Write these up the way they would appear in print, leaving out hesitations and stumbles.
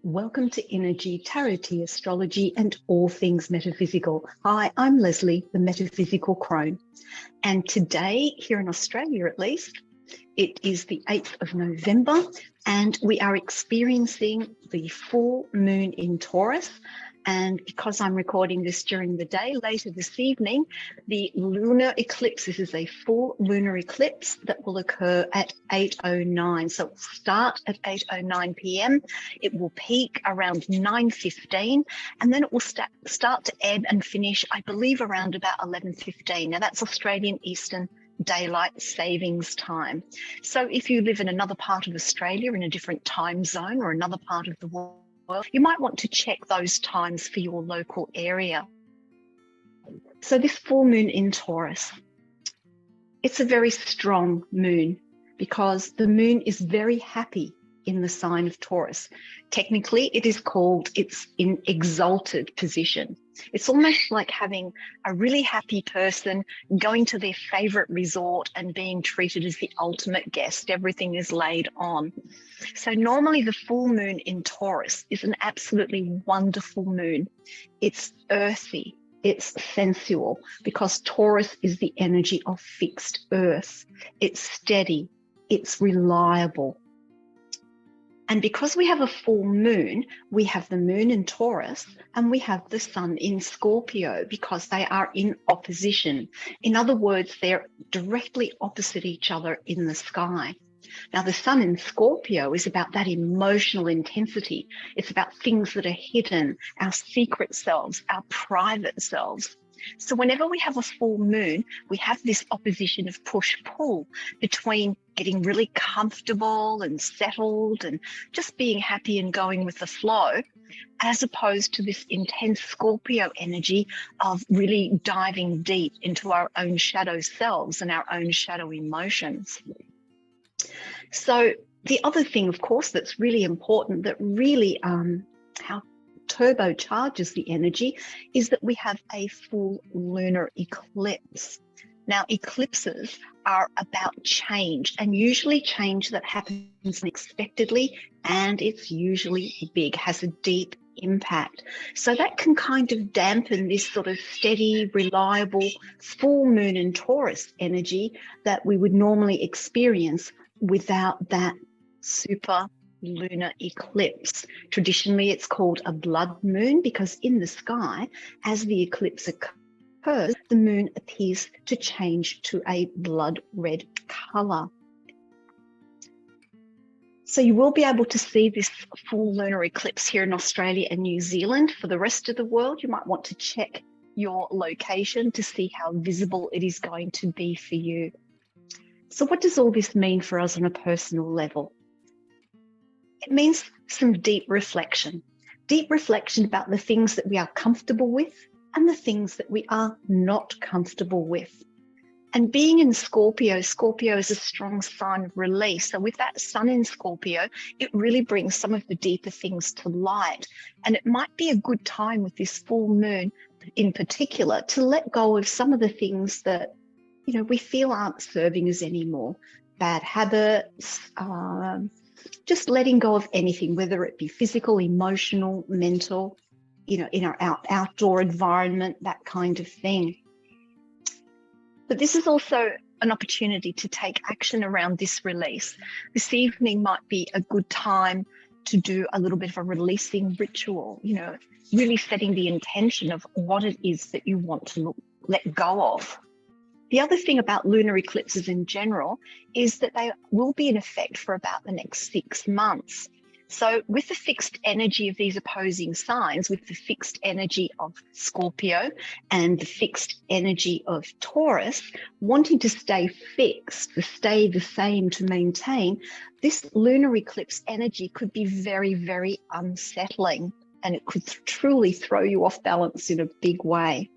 Welcome to Energy, Tarot, Astrology, and all things metaphysical. Hi, I'm Leslie, the Metaphysical Crone. And today, here in Australia at least, it is the 8th of November, and we are experiencing the full moon in Taurus. And because I'm recording this during the day, later this evening, the lunar eclipse, this is a full lunar eclipse that will occur at 8:09. So it will start at 8:09 p.m. It will peak around 9:15, and then it will start to ebb and finish, I believe, around about 11:15. Now that's Australian Eastern Daylight Savings Time. So if you live in another part of Australia, in a different time zone or another part of the world, you might want to check those times for your local area. So this full moon in Taurus, it's a very strong moon because the moon is very happy in the sign of Taurus. Technically, it is called, it's in exalted position. It's almost like having a really happy person going to their favorite resort and being treated as the ultimate guest. Everything is laid on. So normally the full moon in Taurus is an absolutely wonderful moon. It's earthy, it's sensual, because Taurus is the energy of fixed earth. It's steady, it's reliable. And because we have a full moon, we have the moon in Taurus and we have the sun in Scorpio because they are in opposition. In other words, they're directly opposite each other in the sky. Now, the sun in Scorpio is about that emotional intensity. It's about things that are hidden, our secret selves, our private selves. So whenever we have a full moon, we have this opposition of push-pull between getting really comfortable and settled and just being happy and going with the flow, as opposed to this intense Scorpio energy of really diving deep into our own shadow selves and our own shadow emotions. So the other thing, of course, that's really important, that really how turbocharges the energy, is that we have a full lunar eclipse. Now, eclipses are about change, and usually change that happens unexpectedly, and it's usually big, has a deep impact. So that can kind of dampen this sort of steady, reliable full moon in Taurus energy that we would normally experience without that super lunar eclipse. Traditionally, it's called a blood moon because in the sky, as the eclipse occurs, the moon appears to change to a blood red color. So you will be able to see this full lunar eclipse here in Australia and New Zealand. For the rest of the world, you might want to check your location to see how visible it is going to be for you. So what does all this mean for us on a personal level? It means some deep reflection about the things that we are comfortable with and the things that we are not comfortable with. And being in Scorpio, Scorpio is a strong sign of release. So with that sun in Scorpio, it really brings some of the deeper things to light. And it might be a good time with this full moon in particular to let go of some of the things that, we feel aren't serving us anymore. Bad habits, just letting go of anything, whether it be physical, emotional, mental, in our outdoor environment, that kind of thing. But this is also an opportunity to take action around this release. This evening might be a good time to do a little bit of a releasing ritual, really setting the intention of what it is that you want to let go of. The other thing about lunar eclipses in general is that they will be in effect for about the next 6 months. So with the fixed energy of these opposing signs, with the fixed energy of Scorpio and the fixed energy of Taurus, wanting to stay fixed, to stay the same, to maintain, this lunar eclipse energy could be very, very unsettling, and it could truly throw you off balance in a big way.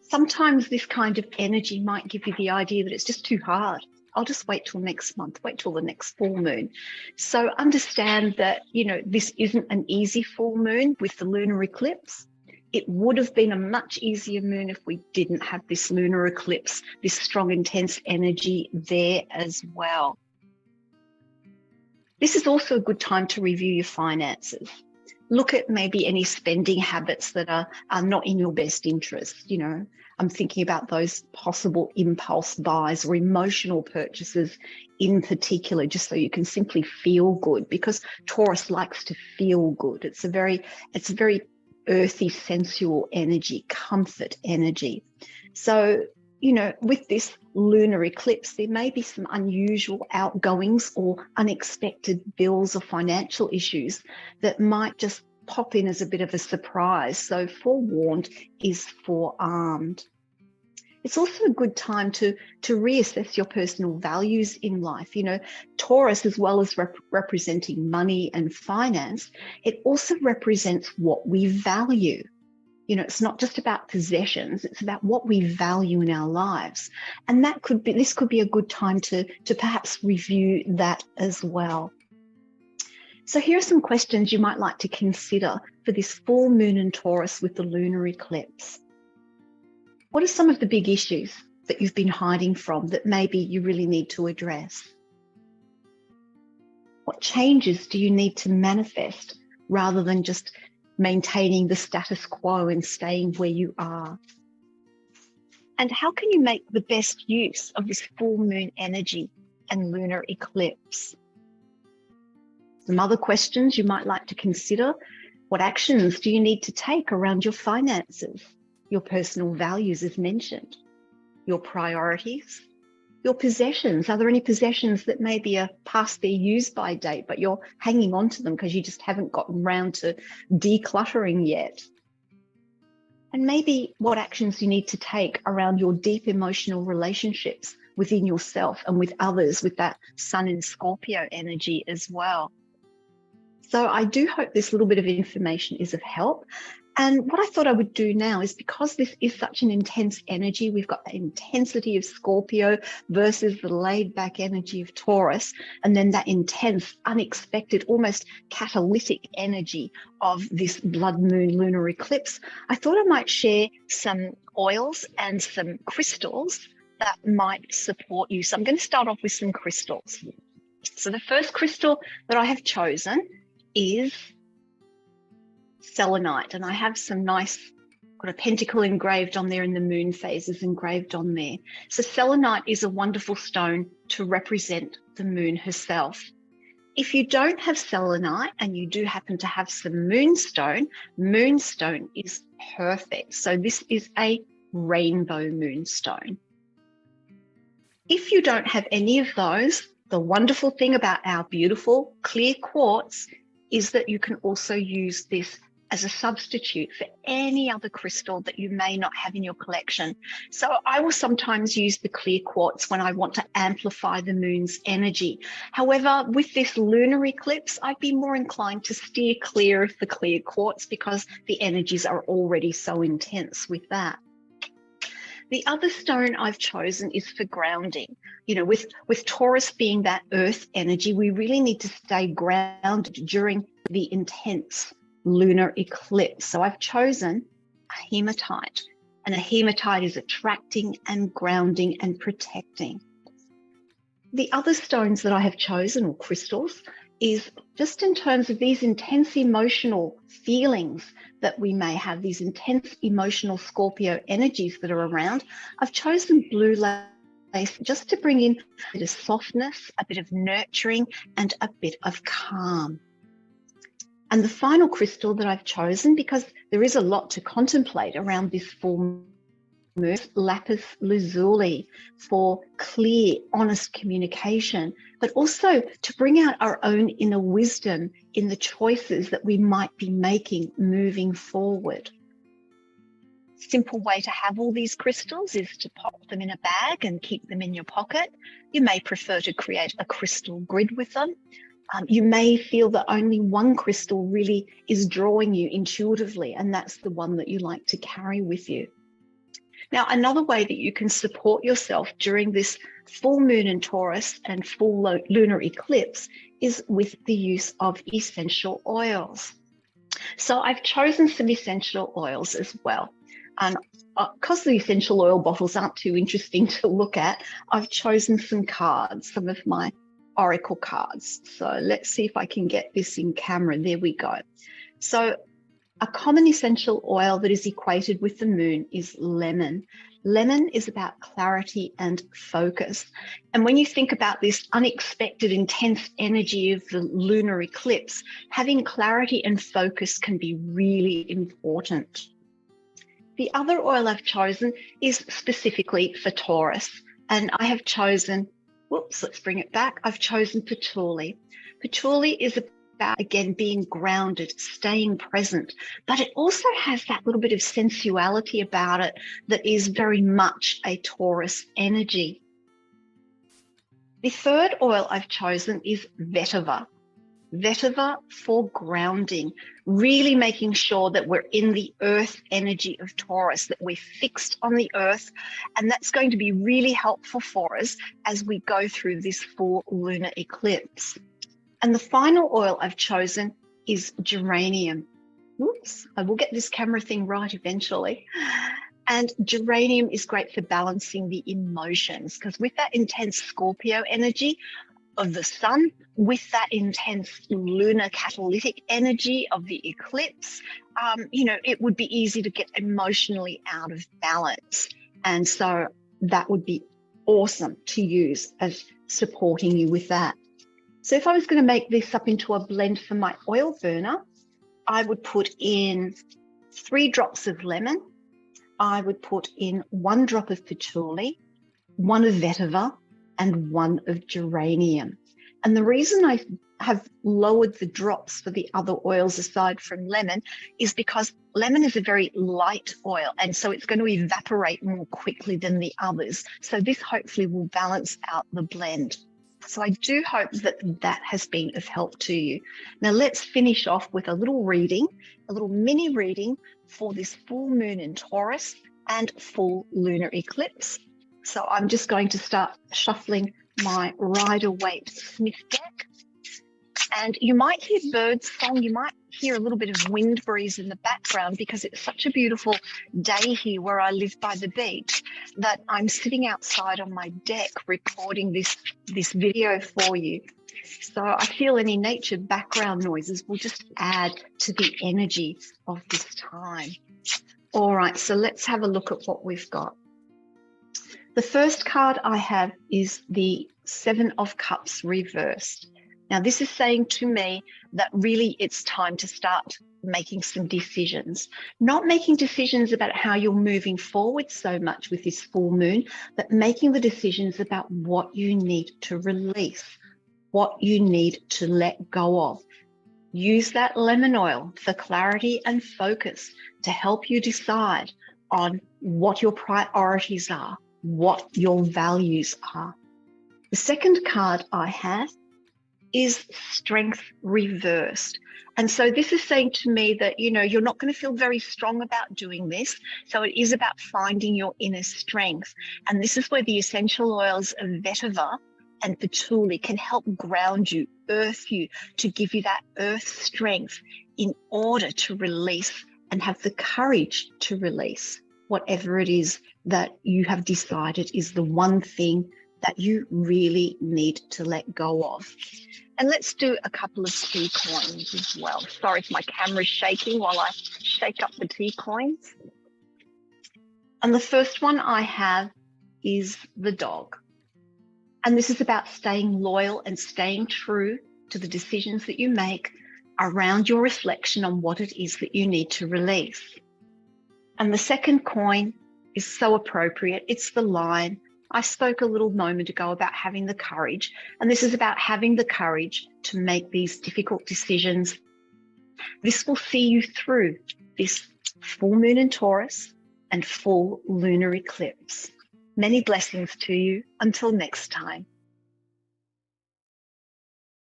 Sometimes this kind of energy might give you the idea that it's just too hard. I'll just wait till next month, wait till the next full moon. So understand that, this isn't an easy full moon with the lunar eclipse. It would have been a much easier moon if we didn't have this lunar eclipse, this strong, intense energy there as well. This is also a good time to review your finances. Look at maybe any spending habits that are not in your best interest. I'm thinking about those possible impulse buys or emotional purchases in particular, just so you can simply feel good, because Taurus likes to feel good. It's a very earthy, sensual energy, comfort energy. So, with this lunar eclipse, there may be some unusual outgoings or unexpected bills or financial issues that might just pop in as a bit of a surprise. So forewarned is forearmed. It's also a good time to reassess your personal values in life. Taurus, as well as representing money and finance, it also represents what we value. It's not just about possessions, it's about what we value in our lives. And this could be a good time to perhaps review that as well. So here are some questions you might like to consider for this full moon in Taurus with the lunar eclipse. What are some of the big issues that you've been hiding from that maybe you really need to address? What changes do you need to manifest rather than just maintaining the status quo and staying where you are? And how can you make the best use of this full moon energy and lunar eclipse? Some other questions you might like to consider: what actions do you need to take around your finances, your personal values as mentioned, your priorities, your possessions? Are there any possessions that maybe are past their use-by date, but you're hanging on to them because you just haven't gotten around to decluttering yet? And maybe what actions you need to take around your deep emotional relationships within yourself and with others, with that Sun in Scorpio energy as well. So I do hope this little bit of information is of help. And what I thought I would do now is, because this is such an intense energy, we've got the intensity of Scorpio versus the laid back energy of Taurus, and then that intense, unexpected, almost catalytic energy of this blood moon lunar eclipse. I thought I might share some oils and some crystals that might support you. So I'm going to start off with some crystals. So the first crystal that I have chosen is selenite, and I have some nice, got a pentacle engraved on there and the moon phases engraved on there. So selenite is a wonderful stone to represent the moon herself. If you don't have selenite and you do happen to have some moonstone is perfect. So this is a rainbow moonstone. If you don't have any of those, the wonderful thing about our beautiful clear quartz is that you can also use this as a substitute for any other crystal that you may not have in your collection. So I will sometimes use the clear quartz when I want to amplify the moon's energy. However, with this lunar eclipse, I'd be more inclined to steer clear of the clear quartz because the energies are already so intense with that. The other stone I've chosen is for grounding. With Taurus being that earth energy, we really need to stay grounded during the intense lunar eclipse. So I've chosen a hematite, and a hematite is attracting and grounding and protecting. The other stones that I have chosen, or crystals, is just in terms of these intense emotional feelings that we may have, these intense emotional Scorpio energies that are around. I've chosen blue lace just to bring in a bit of softness, a bit of nurturing, and a bit of calm. And the final crystal that I've chosen, because there is a lot to contemplate around this full moon, lapis lazuli, for clear, honest communication, but also to bring out our own inner wisdom in the choices that we might be making moving forward. Simple way to have all these crystals is to pop them in a bag and keep them in your pocket. You may prefer to create a crystal grid with them. You may feel that only one crystal really is drawing you intuitively, and that's the one that you like to carry with you. Now, another way that you can support yourself during this full moon in Taurus and full lunar eclipse is with the use of essential oils. So I've chosen some essential oils as well. And because the essential oil bottles aren't too interesting to look at, I've chosen some cards, some of my oracle cards. So let's see if I can get this in camera. There we go. So a common essential oil that is equated with the moon is lemon. Lemon is about clarity and focus. And when you think about this unexpected, intense energy of the lunar eclipse, having clarity and focus can be really important. The other oil I've chosen is specifically for Taurus. And I have chosen, let's bring it back. I've chosen patchouli. Patchouli is about, again, being grounded, staying present, but it also has that little bit of sensuality about it that is very much a Taurus energy. The third oil I've chosen is vetiver. Vetiver for grounding, really making sure that we're in the earth energy of Taurus, that we're fixed on the earth, and that's going to be really helpful for us as we go through this full lunar eclipse. And the final oil I've chosen is geranium. Oops, I will get this camera thing right eventually. And geranium is great for balancing the emotions, because with that intense Scorpio energy of the sun, with that intense lunar catalytic energy of the eclipse, it would be easy to get emotionally out of balance. And so that would be awesome to use as supporting you with that. So if I was going to make this up into a blend for my oil burner, I would put in 3 drops of lemon. I would put in 1 drop of patchouli, 1 of vetiver, and 1 of geranium. And the reason I have lowered the drops for the other oils aside from lemon is because lemon is a very light oil, and so it's going to evaporate more quickly than the others. So this hopefully will balance out the blend. So I do hope that that has been of help to you. Now let's finish off with a little reading, a little mini reading for this full moon in Taurus and full lunar eclipse. So I'm just going to start shuffling my Rider-Waite Smith deck. And you might hear birds song, you might hear a little bit of wind breeze in the background because it's such a beautiful day here where I live by the beach that I'm sitting outside on my deck recording this video for you. So I feel any nature background noises will just add to the energy of this time. All right, so let's have a look at what we've got. The first card I have is the 7 of Cups reversed. Now, this is saying to me that really it's time to start making some decisions, not making decisions about how you're moving forward so much with this full moon, but making the decisions about what you need to release, what you need to let go of. Use that lemon oil for clarity and focus to help you decide on what your priorities are, what your values are. The second card I have is Strength reversed. And so this is saying to me that, you're not going to feel very strong about doing this. So it is about finding your inner strength. And this is where the essential oils of vetiver and patchouli can help ground you, earth you, to give you that earth strength in order to release and have the courage to release whatever it is that you have decided is the one thing that you really need to let go of. And let's do a couple of tea coins as well. Sorry if my camera's shaking while I shake up the tea coins. And the first one I have is the dog. And this is about staying loyal and staying true to the decisions that you make around your reflection on what it is that you need to release. And the second coin is so appropriate. It's the lion. I spoke a little moment ago about having the courage, and this is about having the courage to make these difficult decisions. This will see you through this full moon in Taurus and full lunar eclipse. Many blessings to you. Until next time.